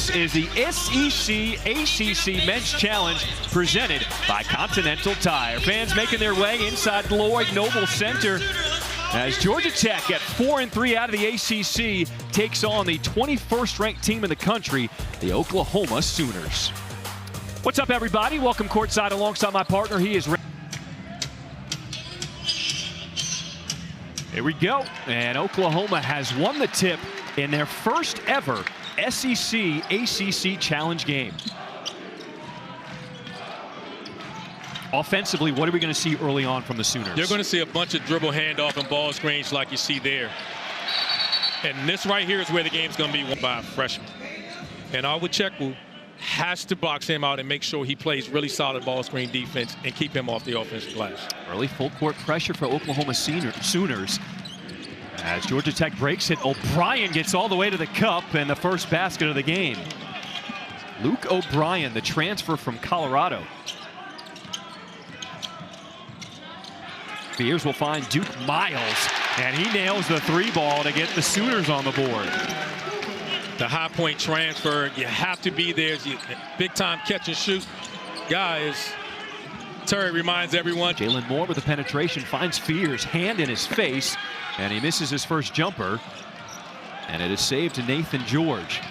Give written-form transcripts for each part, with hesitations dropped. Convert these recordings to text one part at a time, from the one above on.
This is the SEC ACC Men's Challenge presented by Continental Tire. Fans making their way inside Lloyd Noble Center as Georgia Tech at 4-3 out of the ACC takes on the 21st ranked team in the country, the Oklahoma Sooners. What's up, everybody? Welcome courtside alongside my partner. He is ready. Here we go. And Oklahoma has won the tip in their first ever SEC ACC Challenge game. Offensively, what are we going to see early on from the Sooners? You're going to see a bunch of dribble handoff and ball screens like you see there. And this right here is where the game's going to be won by a freshman. And Onwuchekwu has to box him out and make sure he plays really solid ball screen defense and keep him off the offensive glass. Early full court pressure for Oklahoma Sooners. As Georgia Tech breaks it, O'Brien gets all the way to the cup and the first basket of the game. Luke O'Brien, the transfer from Colorado. Spears will find Duke Miles, and he nails the three ball to get the Sooners on the board. The high point transfer, you have to be there. Big time catch and shoot guys. Terry reminds everyone. Jalen Moore with the penetration finds Spears, hand in his face, and he misses his first jumper. And it is saved to Nathan George.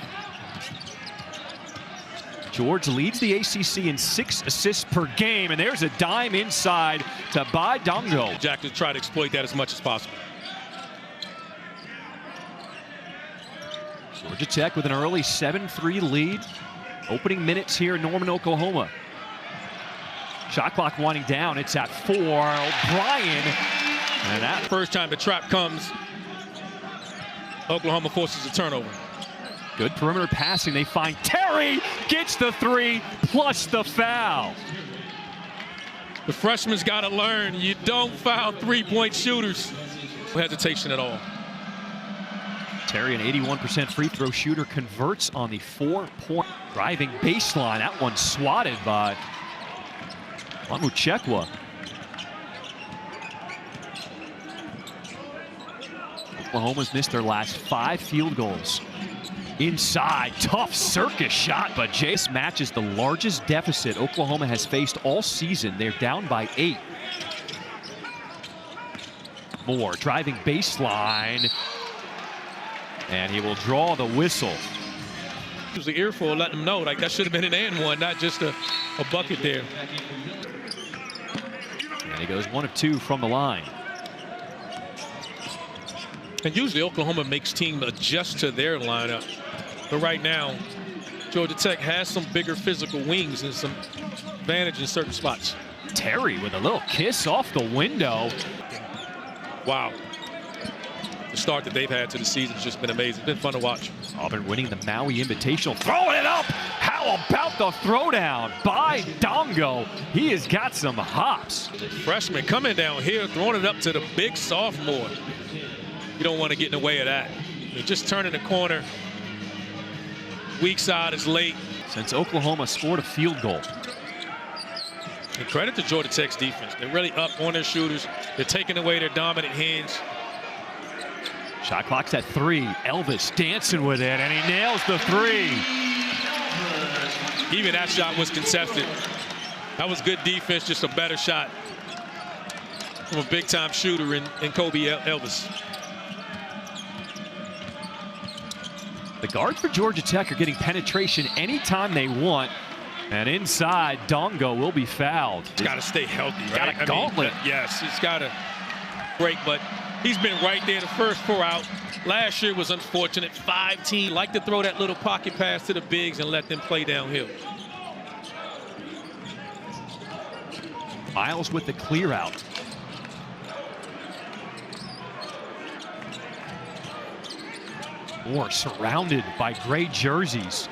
George leads the ACC in 6 assists per game, and there's a dime inside to Bai Dongo. Jack to try to exploit that as much as possible. Georgia Tech with an early 7-3 lead. Opening minutes here in Norman, Oklahoma. Shot clock winding down. It's at 4. O'Brien. And that first time the trap comes, Oklahoma forces a turnover. Good perimeter passing. They find Terry, gets the 3 plus the foul. The freshman's got to learn, you don't foul three-point shooters. No hesitation at all. Terry, an 81% free throw shooter, converts on the 4-point driving baseline. That one swatted by Onwuchekwu. Oklahoma's missed their last 5 field goals. Inside, tough circus shot, but Jace matches the largest deficit Oklahoma has faced all season. They're down by 8. Moore driving baseline, and he will draw the whistle. It was the earful letting them know, like that should have been an and one, not just a bucket there. And he goes 1 of 2 from the line. And usually Oklahoma makes team adjust to their lineup. But right now, Georgia Tech has some bigger physical wings and some advantage in certain spots. Terry with a little kiss off the window. Wow. The start that they've had to the season has just been amazing. It's been fun to watch. Auburn winning the Maui Invitational. Throwing it up. How about the throwdown by Dongo? He has got some hops. Freshman coming down here, throwing it up to the big sophomore. You don't want to get in the way of that. You're just turning the corner. Weak side is late. Since Oklahoma scored a field goal. And credit to Georgia Tech's defense. They're really up on their shooters. They're taking away their dominant hands. Shot clock's at 3. Elvis dancing with it, and he nails the 3. Even that shot was contested. That was good defense, just a better shot from a big-time shooter in Kobe Elvis. The guards for Georgia Tech are getting penetration anytime they want. And inside, Dongo will be fouled. He's got to stay healthy, right? Got a gauntlet. Yes, he's got to break, but he's been right there the first 4 out. Last year was unfortunate. 5-team like to throw that little pocket pass to the bigs and let them play downhill. Miles with the clear out. Moore surrounded by gray jerseys.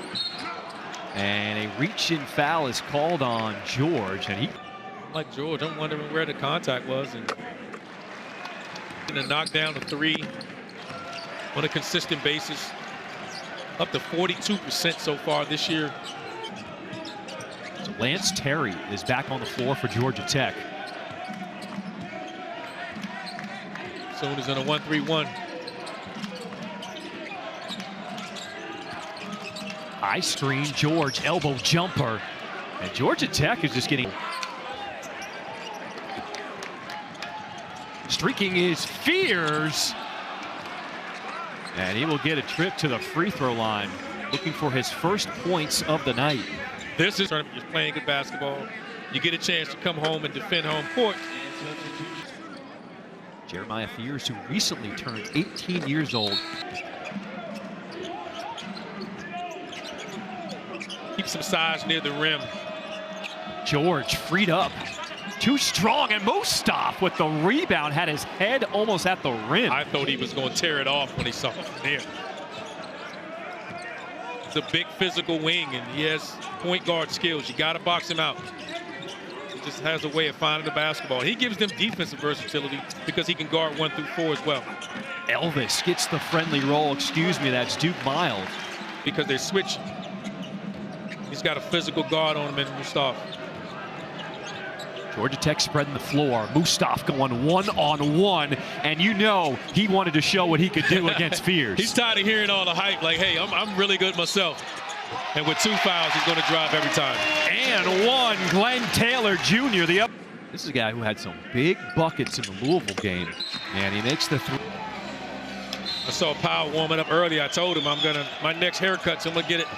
And a reach-in foul is called on George. And he, like George, I'm wondering where the contact was. And to knock down a 3 on a consistent basis. Up to 42% so far this year. So Lance Terry is back on the floor for Georgia Tech. Sooners in a 1-3-1. High screen, George, elbow jumper. And Georgia Tech is just getting... Streaking is Fears. And he will get a trip to the free throw line, looking for his first points of the night. This is you're playing good basketball. You get a chance to come home and defend home court. Jeremiah Fears, who recently turned 18 years old. Keep some size near the rim. George freed up. Too strong, and Mustaf with the rebound had his head almost at the rim. I thought he was going to tear it off when he saw it there. It's a big physical wing, and he has point guard skills. You got to box him out. He just has a way of finding the basketball. He gives them defensive versatility because he can guard 1 through 4 as well. Elvis gets the friendly roll. Excuse me, that's Duke Miles. Because they switch. He's got a physical guard on him in Mustaf. Georgia Tech spreading the floor. Mustaf going one-on-one, and you know he wanted to show what he could do against Fears. He's tired of hearing all the hype, like, hey, I'm really good myself. And with 2 fouls, he's going to drive every time. And one, Glenn Taylor Jr. This is a guy who had some big buckets in the Louisville game, and he makes the 3. I saw Powell warming up early. I told him my next haircut, so I'm going to get it.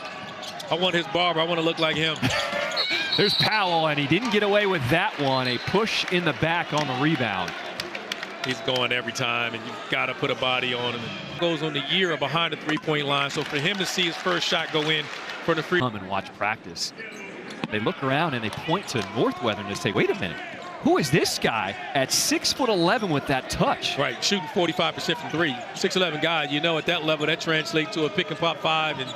I want his barber. I want to look like him. There's Powell, and he didn't get away with that one. A push in the back on the rebound. He's going every time, and you've got to put a body on him. It goes on the year of behind the three-point line, so for him to see his first shot go in for the free. Come and watch practice. They look around and they point to Northwestern and say, wait a minute, who is this guy at 6'11" with that touch? Right, shooting 45% from 3. 6'11" guy, you know, at that level, that translates to a pick and pop 5. And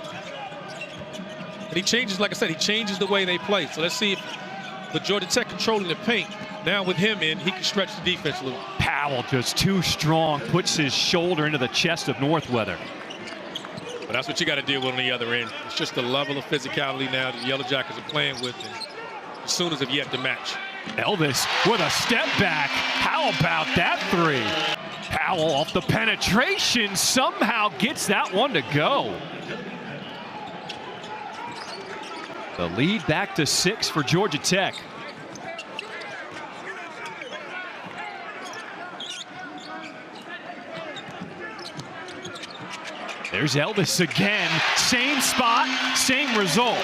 he changes, like I said, he changes the way they play. So let's see if the Georgia Tech controlling the paint. Now with him in, he can stretch the defense a little. Powell just too strong, puts his shoulder into the chest of Northwestern. But that's what you got to deal with on the other end. It's just the level of physicality now that the Yellow Jackets are playing with. And as soon as have yet to match. Elvis with a step back. How about that 3? Powell off the penetration somehow gets that one to go. The lead back to 6 for Georgia Tech. There's Elvis again. Same spot, same result.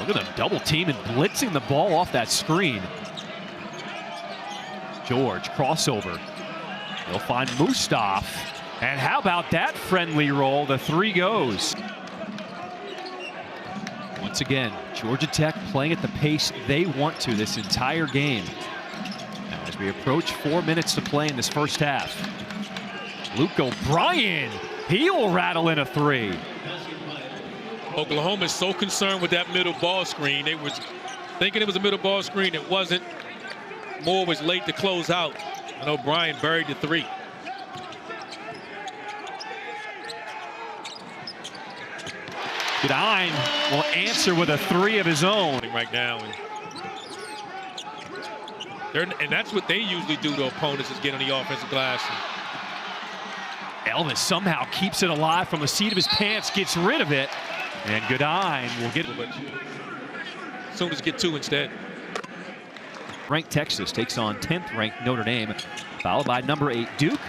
Look at them double team and blitzing the ball off that screen. George, crossover. He'll find Mustaf. And how about that friendly roll? The 3 goes. Once again, Georgia Tech playing at the pace they want to this entire game. As we approach 4 minutes to play in this first half. Luke O'Brien, he'll rattle in a 3. Oklahoma is so concerned with that middle ball screen. They were thinking it was a middle ball screen. It wasn't. Moore was late to close out, and O'Brien buried the 3. Godine will answer with a 3 of his own. Right now. And that's what they usually do to opponents, is get on the offensive glass. Elvis somehow keeps it alive from the seat of his pants, gets rid of it, and Godine will get it. Soon as get 2 instead. Ranked Texas takes on 10th ranked Notre Dame, followed by number 8 Duke,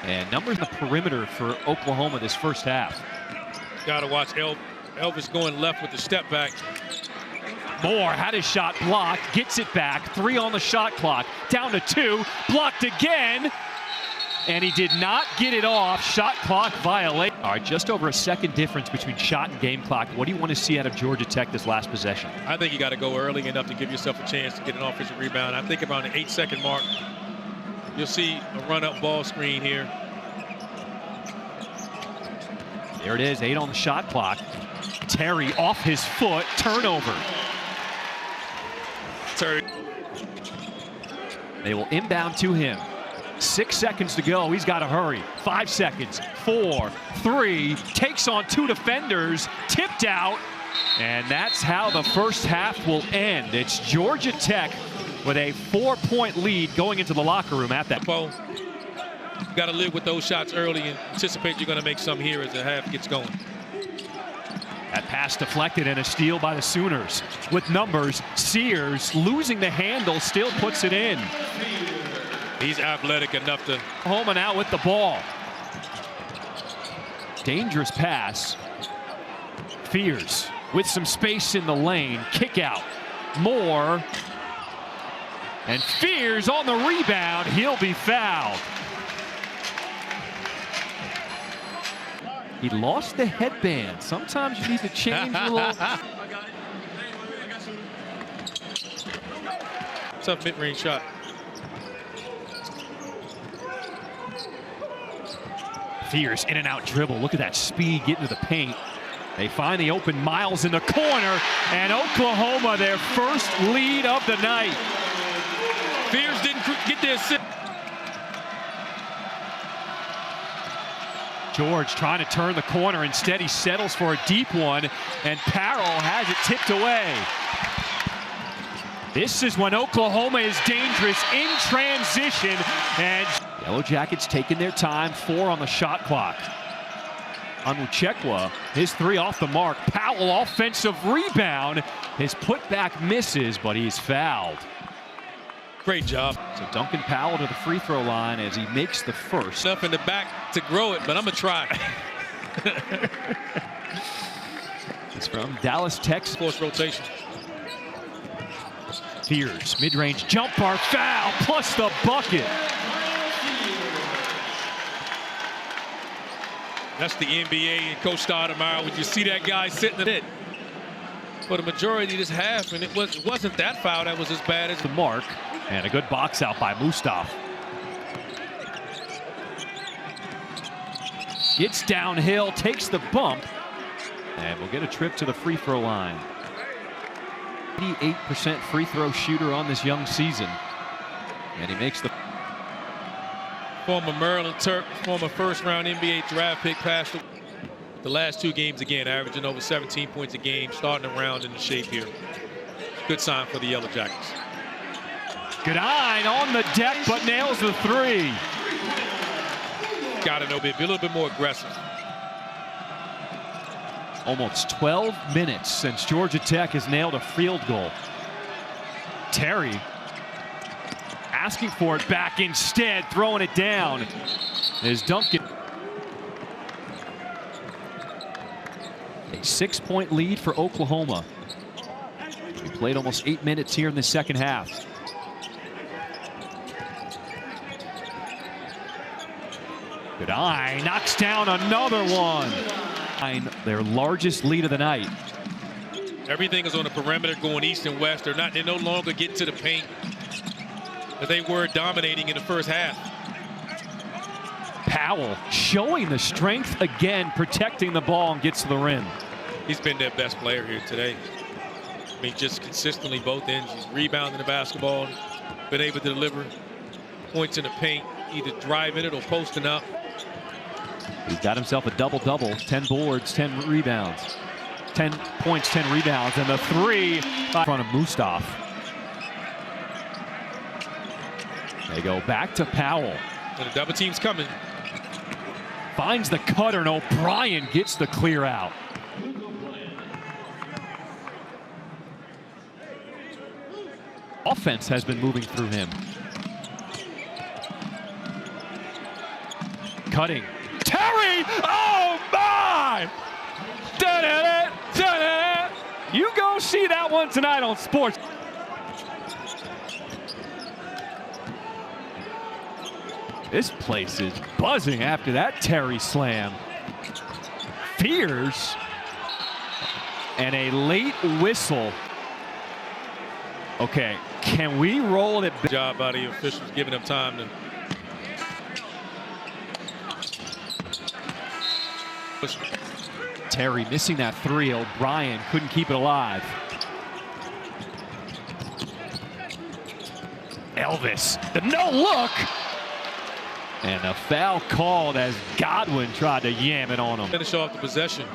and numbers in the perimeter for Oklahoma this first half. Got to watch Elvis going left with the step back. Moore had his shot blocked, gets it back, 3 on the shot clock, down to 2, blocked again, and he did not get it off. Shot clock violation. All right, just over a second difference between shot and game clock. What do you want to see out of Georgia Tech this last possession? I think you got to go early enough to give yourself a chance to get an offensive rebound. I think around the 8-second mark, you'll see a run-up ball screen here. There it is, 8 on the shot clock. Terry off his foot, turnover. Terry. They will inbound to him. 6 seconds to go. He's got to hurry. 5 seconds. 4, 3. Takes on 2 defenders. Tipped out. And that's how the first half will end. It's Georgia Tech with a 4-point lead going into the locker room at that. got to live with those shots early and anticipate you're going to make some here as the half gets going. That pass deflected and a steal by the Sooners. With numbers, Sears losing the handle still puts it in. He's athletic enough to... Oklahoma now with the ball. Dangerous pass. Fears with some space in the lane. Kick out. Moore. And Fears on the rebound. He'll be fouled. He lost the headband. Sometimes you need to change a little. Tough mid-range shot. Fears in and out dribble. Look at that speed getting to the paint. They find the open Miles in the corner, and Oklahoma their first lead of the night. Fears didn't get the assist. George trying to turn the corner. Instead, he settles for a deep one, and Parroll has it tipped away. This is when Oklahoma is dangerous in transition, and Yellow Jackets taking their time. 4 on the shot clock. Onwuchekwa, his 3 off the mark. Powell offensive rebound. His putback misses, but he's fouled. Great job. So Duncan Powell to the free throw line as he makes the first. Enough in the back to grow it, but I'm going to try. It's from Dallas, Texas. Force rotation. Fears, mid-range jumper, foul, plus the bucket. That's the NBA and Coach Stoudemire. When you see that guy sitting in it for the majority of this half, and it wasn't that foul that was as bad as the mark. And a good box out by Mustaf. Gets downhill, takes the bump, and we'll get a trip to the free throw line. 88% free throw shooter on this young season. And he makes the... Former Maryland Terp, former first-round NBA draft pick, passed the last 2 games again, averaging over 17 points a game, starting around in the shape here. Good sign for the Yellow Jackets. Goodine on the deck, but nails the 3. Got to be a little bit more aggressive. Almost 12 minutes since Georgia Tech has nailed a field goal. Terry asking for it back instead, throwing it down is Duncan. A 6-point lead for Oklahoma. We played almost 8 minutes here in the second half. Goodine knocks down another one. Their largest lead of the night. Everything is on the perimeter going east and west. They're no longer getting to the paint as they were dominating in the first half. Powell showing the strength again, protecting the ball, and gets to the rim. He's been their best player here today. I mean, just consistently both ends. He's rebounding the basketball, been able to deliver points in the paint, either driving it or posting up. He's got himself a double-double, 10 boards, 10 rebounds. 10 points, 10 rebounds, and the 3 in front of Mustaf. They go back to Powell. And the double team's coming. Finds the cutter, and O'Brien gets the clear out. Offense has been moving through him. Cutting. Terry! Oh my! Da-da-da, da-da-da. You go see that one tonight on Sports. This place is buzzing after that Terry slam. Fears. And a late whistle. Okay, can we roll it? Good job by the officials giving them time to. Terry missing that 3. O'Brien couldn't keep it alive. Elvis, the no look. And a foul called as Godwin tried to yam it on him. Finish off the possession.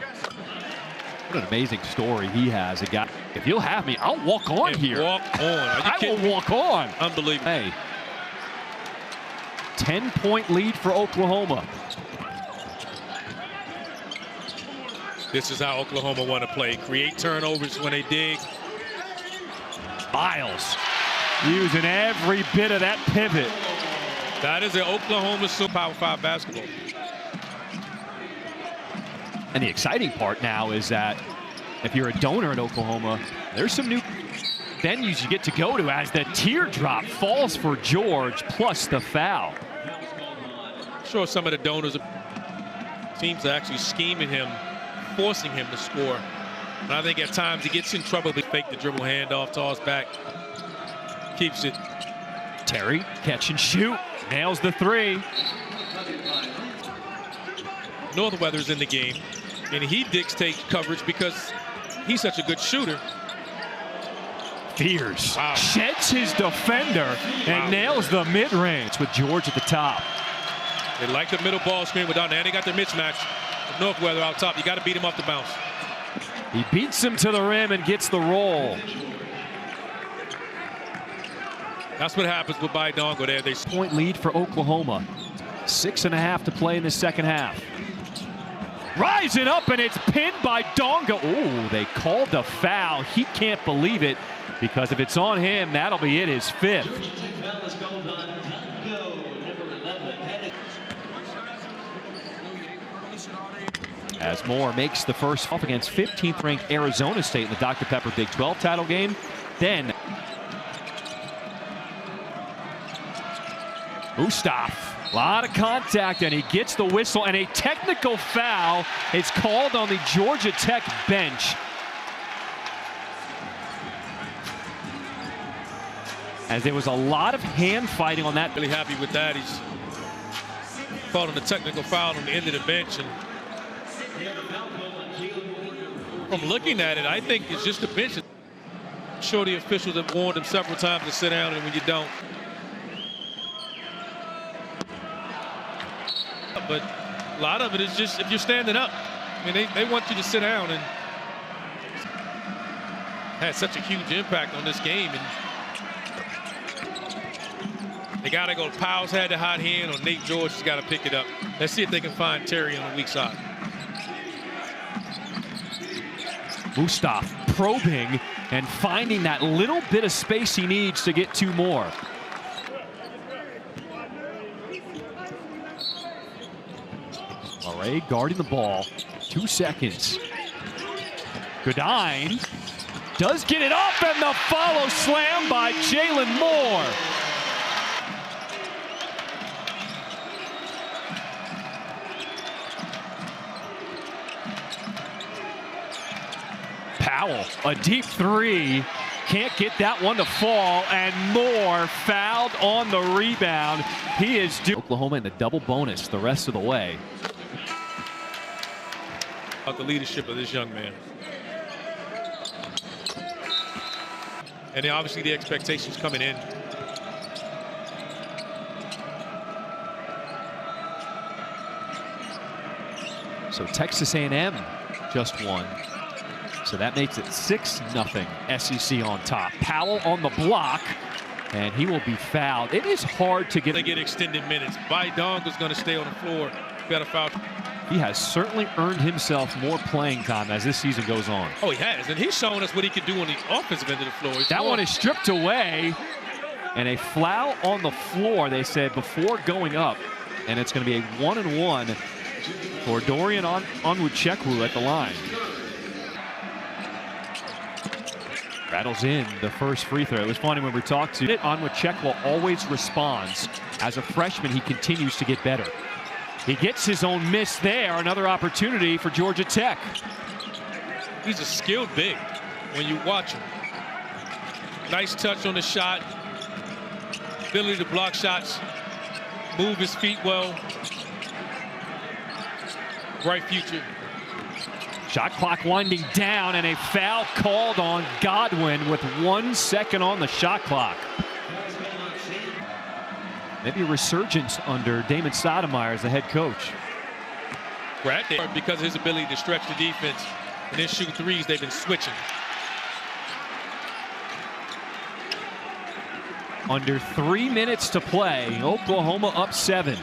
What an amazing story he has. A guy, if you'll have me, I'll walk on here. Walk on. I will walk on. Unbelievable. Hey. 10-point lead for Oklahoma. This is how Oklahoma want to play. Create turnovers when they dig. Miles using every bit of that pivot. That is an Oklahoma Power 5 basketball. And the exciting part now is that if you're a donor in Oklahoma, there's some new venues you get to go to as the teardrop falls for George plus the foul. I'm sure some of the donors teams are actually scheming him, forcing him to score. And I think at times he gets in trouble. They fake the dribble handoff, toss back, keeps it. Terry, catch and shoot, nails the three. Northweather's in the game, and he dictates coverage because he's such a good shooter. Fears, wow. Sheds his defender and nails the mid-range with George at the top. They like the middle ball screen without, and they got their mismatch. Northweather out top. You got to beat him off the bounce. He beats him to the rim and gets the roll. That's what happens with Donga there. They point lead for Oklahoma. 6.5 to play in the second half. Rising up, and it's pinned by Donga. Oh, they called the foul. He can't believe it because if it's on him, that'll be it, his fifth. As Moore makes the first off against 15th ranked Arizona State in the Dr. Pepper Big 12 title game. Then Ustaf, a lot of contact, and he gets the whistle, and a technical foul is called on the Georgia Tech bench. As there was a lot of hand fighting on that. Really happy with that. He's calling the technical foul on the end of the bench. And from looking at it, I think it's just a bench. I'm sure the officials have warned him several times to sit down, and when you don't. But a lot of it is just if you're standing up. I mean, they want you to sit down, and had such a huge impact on this game. And they got to go. Powell's had the hot hand on Nate George. Has got to pick it up. Let's see if they can find Terry on the weak side. Ustaf probing and finding that little bit of space he needs to get two more. Murray guarding the ball. 2 seconds. Goodine does get it up, and the follow slam by Jalen Moore. Powell, a deep three. Can't get that one to fall, and Moore fouled on the rebound. He is due. Oklahoma in the double bonus the rest of the way. About the leadership of this young man. And then obviously the expectations coming in. So Texas A&M just won. So that makes it 6-0 SEC on top. Powell on the block, and he will be fouled. It is hard to get. They get extended minutes. Donga's going to stay on the floor. Got a foul. He has certainly earned himself more playing time as this season goes on. Oh, he has, and he's shown us what he can do on the offensive end of the floor. That one is stripped away, and a foul on the floor, they said, before going up. And it's going to be a 1-and-1 for Dorian Onwuchekwu at the line. Rattles in the first free throw. It was funny when we talked to it. Onwuchekwu always responds. As a freshman, he continues to get better. He gets his own miss there. Another opportunity for Georgia Tech. He's a skilled big when you watch him. Nice touch on the shot. Ability to block shots. Move his feet well. Bright future. Shot clock winding down, and a foul called on Godwin with 1 second on the shot clock. Maybe a resurgence under Damon Stoudemire as the head coach. Right there, because of his ability to stretch the defense and then shoot threes, they've been switching. Under 3 minutes to play. Oklahoma up 7.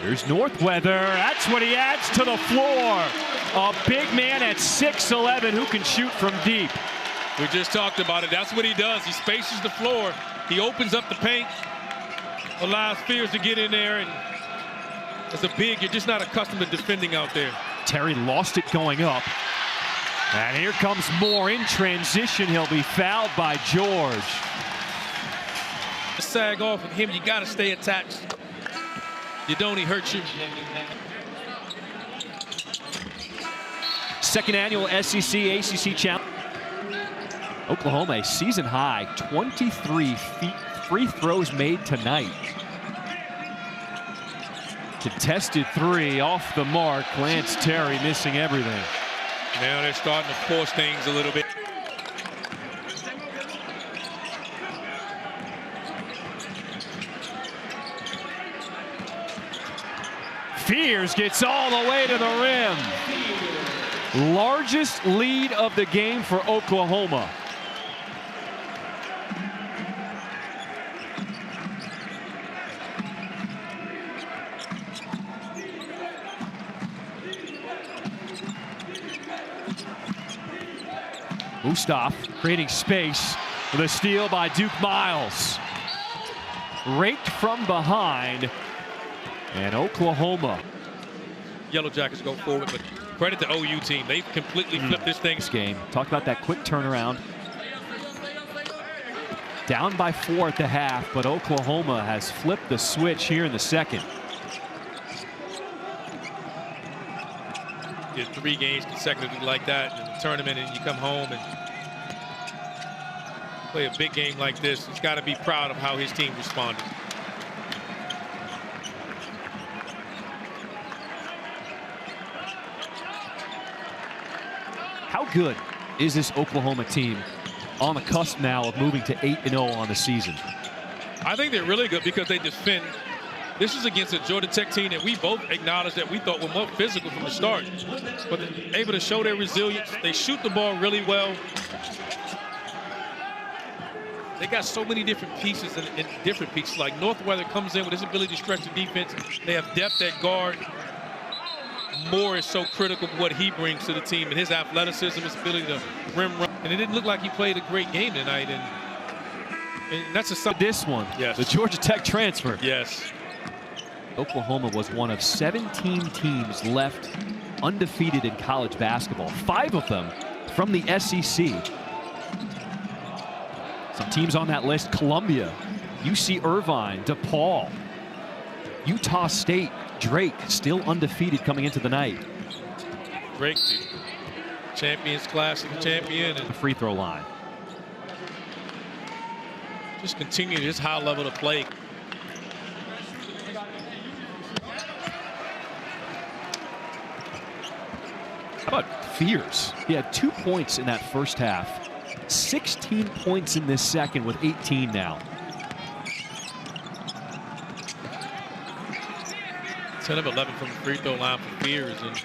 Here's Northweather. That's what he adds to the floor. A big man at 6'11" who can shoot from deep. We just talked about it. That's what he does. He spaces the floor. He opens up the paint, allows Fears to get in there, and as a big, you're just not accustomed to defending out there. Terry lost it going up. And here comes Moore in transition. He'll be fouled by George. Sag off with him. You got to stay attached. You don't, he hurts you. Second annual SEC ACC Challenge. Oklahoma, a season high 23 free throws made tonight. Contested 3 off the mark. Lance Terry missing everything. Now they're starting to force things a little bit. Fears gets all the way to the rim. Largest lead of the game for Oklahoma. Mustaf creating space with a steal by Duke Miles. Raked from behind. And Oklahoma. Yellow Jackets go forward, but credit to OU team. They've completely flipped this thing. Game. Talk about that quick turnaround. Down by 4 at the half, but Oklahoma has flipped the switch here in the second. Did 3 games consecutively like that in the tournament, and you come home and play a big game like this. He's got to be proud of how his team responded. How good is this Oklahoma team on the cusp now of moving to 8-0 on the season? I think they're really good because they defend. This is against a Georgia Tech team that we both acknowledged that we thought were more physical from the start. But they're able to show their resilience. They shoot the ball really well. They got so many different pieces and different pieces. Like Northweather comes in with his ability to stretch the defense. They have depth at guard. Moore is so critical of what he brings to the team and his athleticism, his ability to rim run. And it didn't look like he played a great game tonight. And that's a sign. This one, yes. The Georgia Tech transfer. Yes. Oklahoma was one of 17 teams left undefeated in college basketball. 5 of them from the SEC. Some teams on that list: Columbia, UC Irvine, DePaul, Utah State. Drake still undefeated coming into the night. Drake, the Champions Classic champion. And the free throw line. Just continue this high level of play. How about Fears? He had 2 points in that first half. 16 points in this second with 18 now. 10 of 11 from the free throw line for Fears. And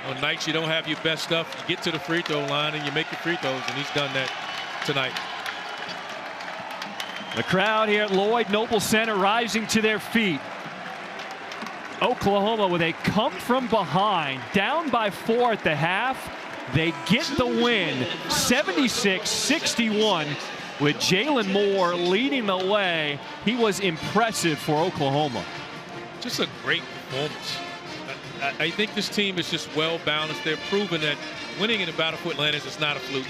on nights you don't have your best stuff, you get to the free throw line and you make your free throws, and he's done that tonight. The crowd here at Lloyd Noble Center rising to their feet. Oklahoma with a come from behind, down by 4 at the half. They get the win, 76-61, with Jalen Moore leading the way. He was impressive for Oklahoma. Just a great performance. I think this team is just well balanced. They're proving that winning in the Battle for Atlantis is not a fluke.